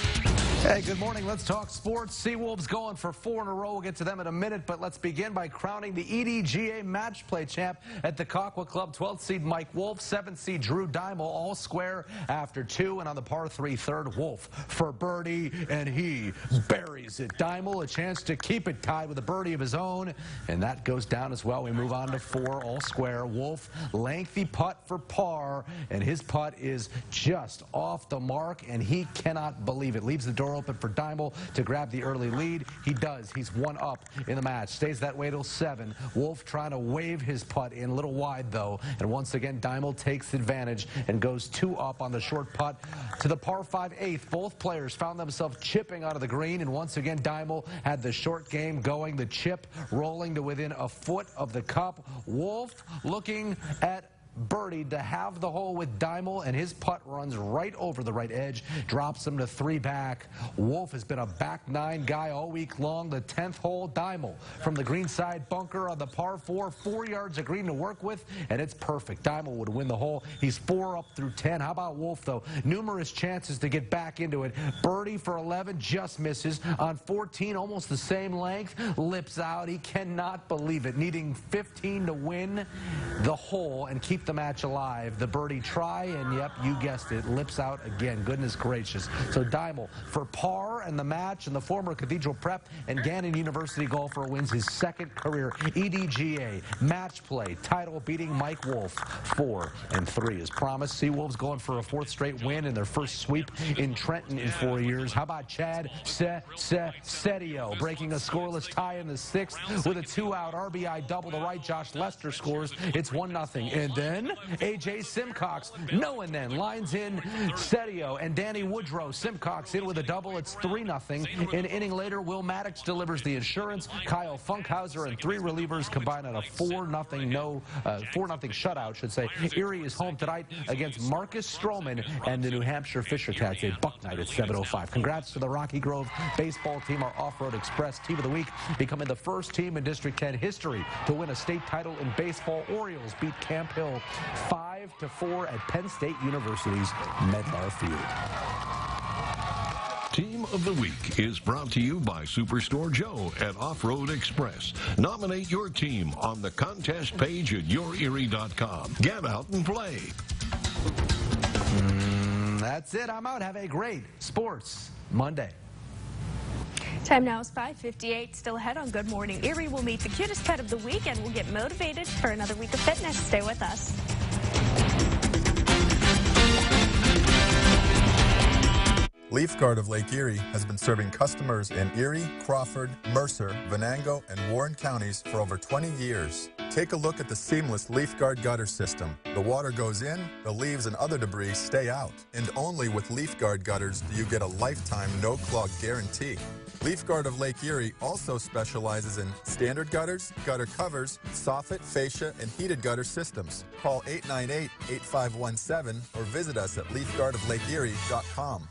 Hey, good morning. Let's talk sports. Seawolves going for 4 in a row. We'll get to them in a minute, but let's begin by crowning the EDGA match play champ at the Cockwood Club. 12th seed Mike Wolf, 7th seed Drew Dimel, all square after 2, and on the par 3 third, Wolf for birdie, and he buries it. Dimel a chance to keep it tied with a birdie of his own, and that goes down as well. We move on to 4, all square. Wolf, lengthy putt for par, and his putt is just off the mark, and he cannot believe it. Leaves the door open for Dimel to grab the early lead. He does. He's 1 up in the match. Stays that way till 7. Wolf trying to wave his putt in, a little wide though, and once again Dimel takes advantage and goes 2 up on the short putt to the par 5 8th. Both players found themselves chipping out of the green, and once again Dimel had the short game going, the chip rolling to within a foot of the cup. Wolf looking at birdie to have the hole with Dimel, and his putt runs right over the right edge, drops him to 3 back. Wolf has been a back 9 guy all week long. The 10th hole, Dimel from the green side bunker on the par 4, 4 yards of green to work with, and it's perfect. Dimel would win the hole. He's 4 up through 10. How about Wolf though? Numerous chances to get back into it. Birdie for 11, just misses. On 14, almost the same length, lips out. He cannot believe it. Needing 15 to win the hole and keep the match alive. The birdie try, and yep, you guessed it, lips out again. Goodness gracious. So Dimel for par and the match, and the former Cathedral Prep and Gannon University golfer wins his 2nd career EDGA match play title, beating Mike Wolf 4 and 3. As promised, Seawolves going for a 4th straight win in their first sweep in Trenton in 4 years. How about Chad Sedio breaking a scoreless tie in the 6th with a 2-out RBI double to right. Josh Lester scores. It's 1-0, and then A.J. Simcox, no and then, lines in Sedio and Danny Woodrow. Simcox in with a double. It's 3-0. An inning later, Will Maddox delivers the insurance. Kyle Funkhauser and 3 relievers combine on a 4-0 shutout, should say. Erie is home tonight against Marcus Stroman and the New Hampshire Fisher Cats. A Buck night at 7:05. Congrats to the Rocky Grove baseball team, our Off-Road Express team of the week, becoming the first team in District 10 history to win a state title in baseball. Orioles beat Camp Hill 5-4 at Penn State University's Medlar Field. Team of the Week is brought to you by Superstore Joe at Off-Road Express. Nominate your team on the contest page at yourerie.com. Get out and play. That's it. I'm out. Have a great Sports Monday. Time now is 5:58. Still ahead on Good Morning Erie. We'll meet the cutest pet of the week, and we'll get motivated for another week of fitness. Stay with us. LeafGuard of Lake Erie has been serving customers in Erie, Crawford, Mercer, Venango, and Warren counties for over 20 years. Take a look at the seamless LeafGuard gutter system. The water goes in, the leaves and other debris stay out. And only with LeafGuard gutters do you get a lifetime no-clog guarantee. LeafGuard of Lake Erie also specializes in standard gutters, gutter covers, soffit, fascia, and heated gutter systems. Call 898-8517 or visit us at leafguardoflakeerie.com.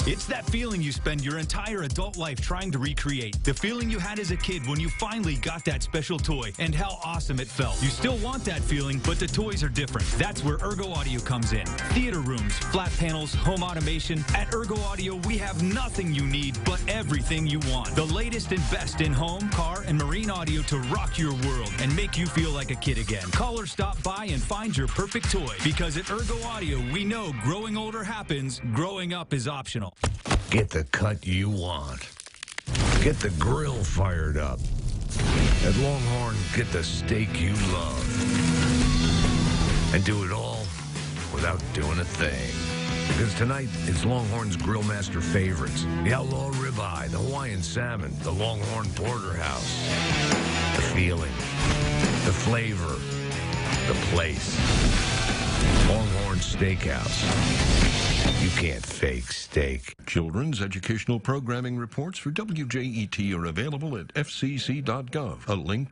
It's that feeling you spend your entire adult life trying to recreate. The feeling you had as a kid when you finally got that special toy, and how awesome it felt. You still want that feeling, but the toys are different. That's where Ergo Audio comes in. Theater rooms, flat panels, home automation. At Ergo Audio, we have nothing you need, but everything you want. The latest and best in home, car, and marine audio to rock your world and make you feel like a kid again. Call or stop by and find your perfect toy. Because at Ergo Audio, we know growing older happens, growing up is optional. Get the cut you want. Get the grill fired up. At Longhorn, get the steak you love. And do it all without doing a thing. Because tonight, it's Longhorn's Grill Master favorites. The Outlaw Ribeye, the Hawaiian Salmon, the Longhorn Porterhouse. The feeling, the flavor, the place. Longhorn Steakhouse. You can't fake steak. Children's educational programming reports for WJET are available at fcc.gov. A link